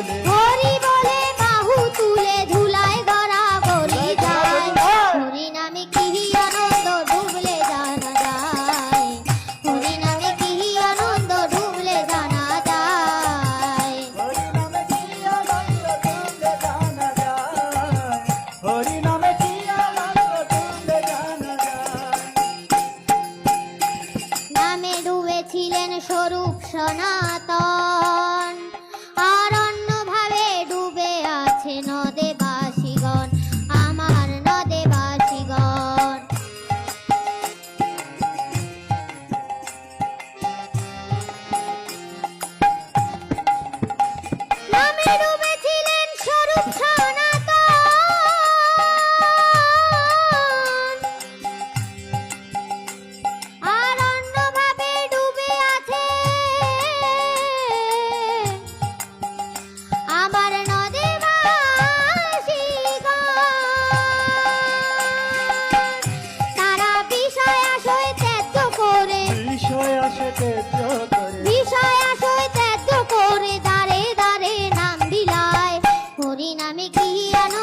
বলে হরি বলে বাহু তুলে ধুলায় গড়াগড়ি যায় হরি নামে কি আনন্দ ডুবলে জানা যায় হরি নামে কি আনন্দ ডুবলে জানা যায় হরি নামে কি আনন্দ ডুবলে জানা যায় হরি নামে কি আনন্দ ডুবলে জানা যায় নামে ডুবেছিলেন স্বরূপ সনাতন আর অন্যভাবে ডুবে আছে নদে বাসীগণ আমার নদে বাসীগণ নামে ডুবেছিলেন স্বরূপ সনাতন আর অন্যভাবে ডুবে আছে আমার নদে বাসীগণ তারা বিষয় আশয় ত্যায্য করে বিষয় আসে তেজ করে বিষয় আশয় ত্যায্য করে দাঁড়ে দাঁড়ে নাম বিলায় হরি নামে কি আনন্দ